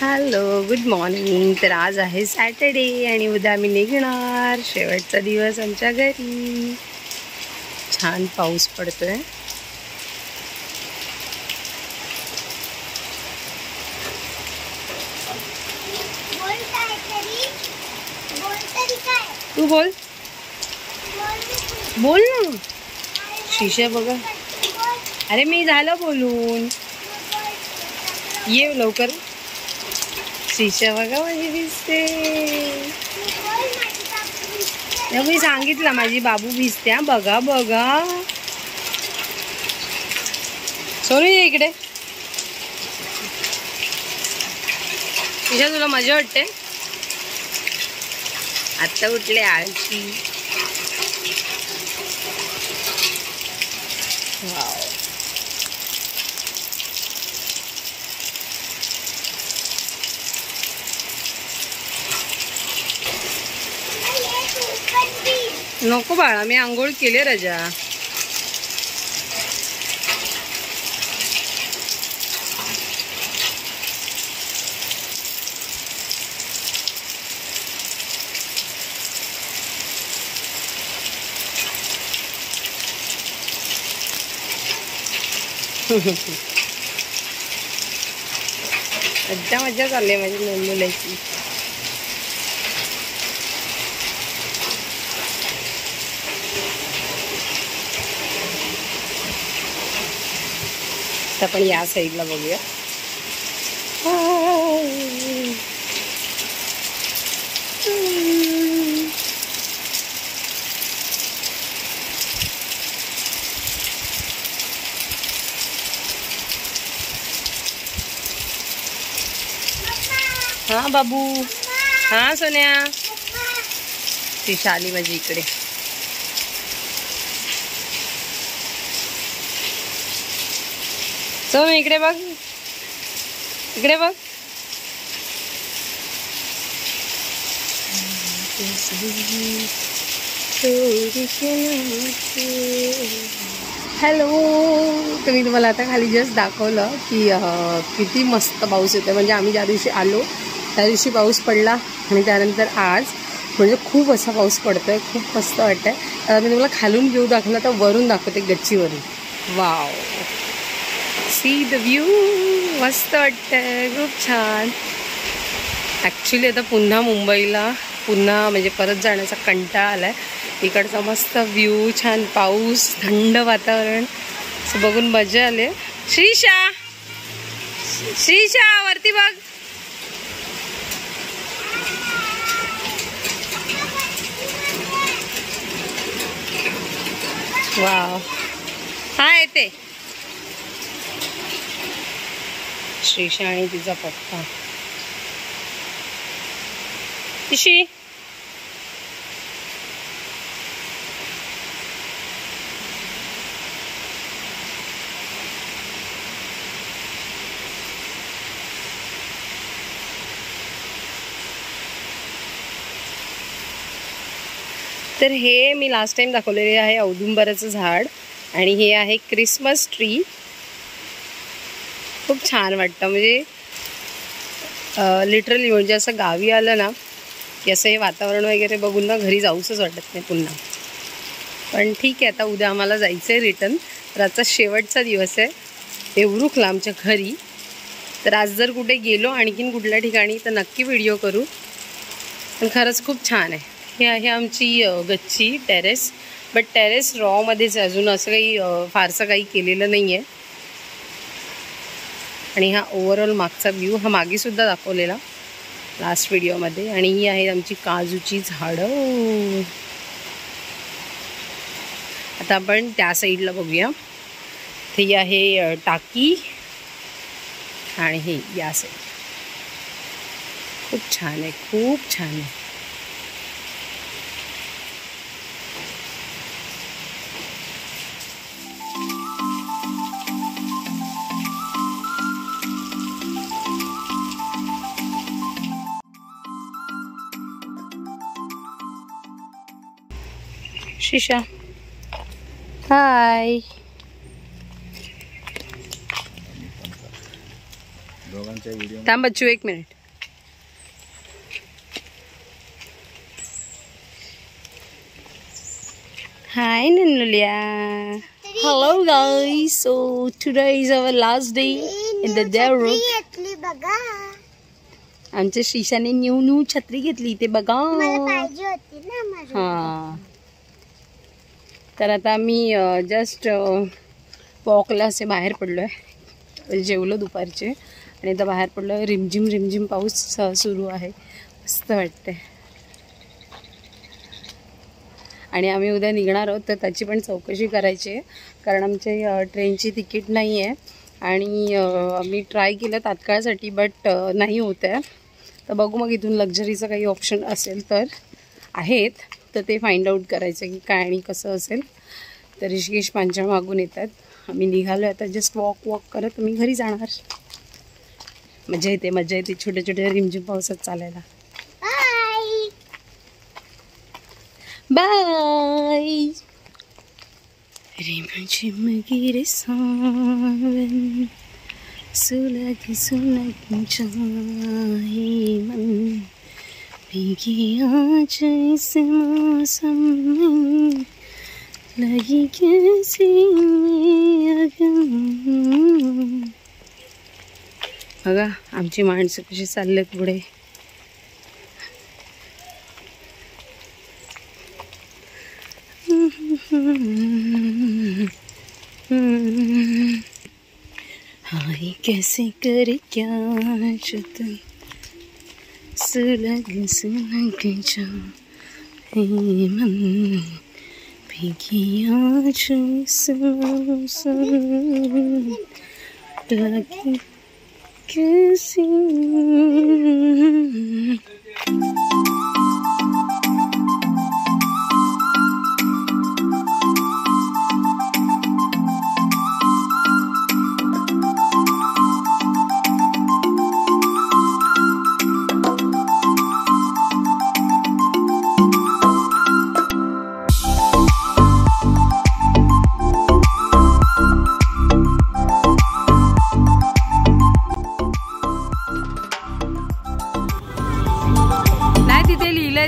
Hello, good morning. तर आज आहे सॅटर्डे आणि उद्या आम्ही निघणार. शेवटचा दिवस आमच्या घरी. छान पाऊस पडतोय. तू बोल बोल ना. शिशा बघा. अरे मी झालं बोलून. ये लवकर. शिशा बघा माझी भिजते. मी सांगितलं माझी बाबू भिजते. बघा बघा. सोनू ये इकडे. शिशा तुला मजा वाटते. आता उठले आळशी. वाव. नको बाळा, मी आंघोळ केली रजा. मज्जा चालली माझी मुलाची. आपण या साईडला बघूया. हा बाबू. हा सोन्या. ती शाली माझी इकडे. सोनू इकडे बघ. इकडे बघ. हॅलो. तर मी तुम्हाला आता खाली जस्ट दाखवलं की किती मस्त पाऊस येतो. म्हणजे आम्ही ज्या दिवशी आलो त्या दिवशी पाऊस पडला आणि त्यानंतर आज म्हणजे खूप असा पाऊस पडतोय. खूप मस्त वाटतंय. मी तुम्हाला खालून व्ह्यू दाखवला तर वरून दाखवते गच्चीवरून. वाव. See the view. मस्त वाटतंय. खूप छान. ॲक्च्युली आता पुन्हा मुंबईला म्हणजे परत जाण्याचा कंटाळा आलाय. इकडचा मस्त व्ह्यू, छान पाऊस, थंड वातावरण असं बघून मजा आले. श्रीशा. श्रीशा वरती बघ. वाव. हा येते. श्रीशा आणि तिचा पप्पा. इशी. तर हे मी लास्ट टाइम दाखवलेले आहे औदुंबराचं झाड आणि हे आहे क्रिसमस ट्री. खूप छान वाटतं. म्हणजे लिटरली म्हणजे असं गावी आलं ना की असं हे वातावरण वगैरे बघून ना घरी जाऊचंच वाटत नाही पुन्हा. पण ठीक आहे, आता उद्या आम्हाला जायचं आहे रिटर्न. तर आजचा शेवटचा दिवस आहे देवरुखला आमच्या घरी. तर आज जर कुठे गेलो आणखीन कुठल्या ठिकाणी तर नक्की व्हिडिओ करू. पण खरंच खूप छान आहे. हे आहे आमची गच्ची, टेरेस. बट टेरेस रॉमध्येच अजून असं काही फारसं काही केलेलं नाही आहे. आणि हा ओव्हरऑल मागचा व्ह्यू हा मागेसुद्धा दाखवलेला लास्ट व्हिडिओमध्ये. आणि ही आहे आमची काजूची झाडं. आता आपण त्या साईडला बघूया. ही आहे टाकी आणि हे या साईड. खूप छान आहे. खूप छान आहे. शिशा हाय. थांब बच्चू एक minute. Hi Nanulia. Hello guys. So today is our last day in the Devruk. बघा आमच्या शीशाने न्यू छत्री घेतली ते बघा. मला पाहिजे होती ना. हा तर आता आम्ही जस्ट वॉकला असे बाहेर पडलोय. जेवलो दुपारचे आणि आता बाहेर पडलोय. रिमझिम रिमझिम पाऊस सुरू आहे. मस्त वाटतंय. आणि आम्ही उद्या निघणार आहोत तर त्याची पण चौकशी करायची आहे कारण आमची ट्रेनची तिकीट नाही आहे आणि आम्ही ट्राय केलं तात्काळसाठी बट नाही होत आहे. तर बघू मग इथून लक्झरीचं काही ऑप्शन असेल तर आहेत तर ते फाइंड आउट करायचं की काय आणि कसं असेल. तर ऋषिकेश पांच्या मागून येतात. आम्ही निघालो आता जस्ट वॉक करत आम्ही घरी जाणार. मजा येते छोट्या छोट्या रिमझिम पावसात चालायला. बाय. रिमझिम गिरे सावन सुलग जाए मन भीगी आज इस मौसम में लगी कैसी अगन. बघा आमची माणसं कशी चाललेत पुढे. हाय कैसे करे क्या जतन सुलग जाए मन भीगी आज इस मौसम लगी कैसी.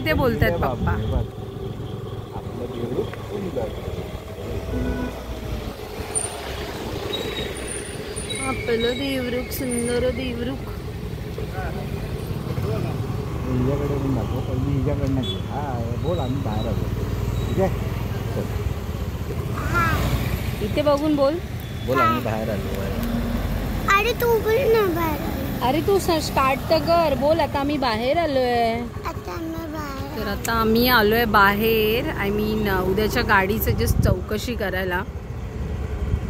ते बोलतात पप्पा. आपलं देवरुख सुंदर देवरुख. इथे बघून बोल. आम्ही बाहेर आलो. अरे तू बोल ना बाहेर. अरे तू स्टार्ट तर कर. बोल आता आम्ही बाहेर आलोय. तर आता आम्ही आलोय बाहेर. आय मीन उद्याच्या गाडीचं जस्ट चौकशी करायला.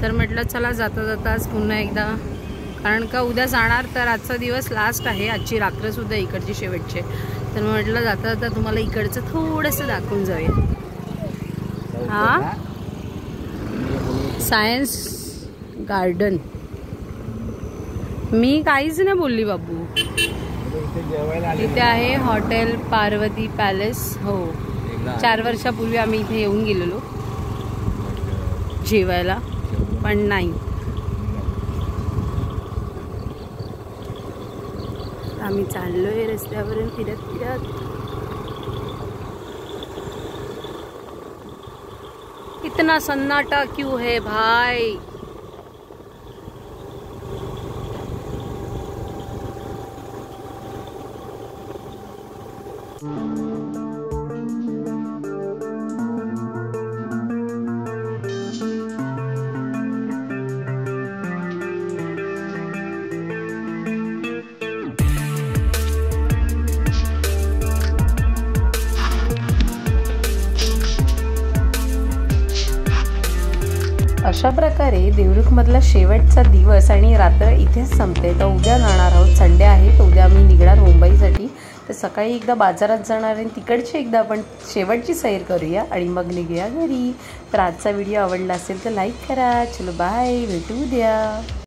तर म्हटलं चला जाता जाताच पुन्हा एकदा कारण का उद्या जाणार तर आजचा दिवस लास्ट आहे. आजची रात्रसुद्धा इकडची शेवटची. तर म्हटलं जाता जाता तुम्हाला इकडचं थोडंसं दाखवून जाऊया. हा सायन्स गार्डन. मी काहीच नाही बोलली बाबू. इथे आहे हॉटेल पार्वती पॅलेस. हो 4 वर्षापूर्वी आम्ही इथे येऊन गेलेलो जेवायला पण नाही. आम्ही चाललोय रस्त्यावरून फिरत फिरत. इतना सन्नाटा क्यों है भाई. अशा प्रकारे देवरुखमधला शेवटचा दिवस आणि रात्र इथेच संपते. तर उद्या जाणार आहोत. संडे आहे तर उद्या आम्ही निघणार मुंबईसाठी. तर सकाळी एकदा बाजारात जाणार आणि तिकडची एकदा आपण शेवटची सैर करूया आणि मग निघूया घरी. तर आजचा व्हिडिओ आवडला असेल तर लाईक करा. चलो बाय. भेटू उद्या.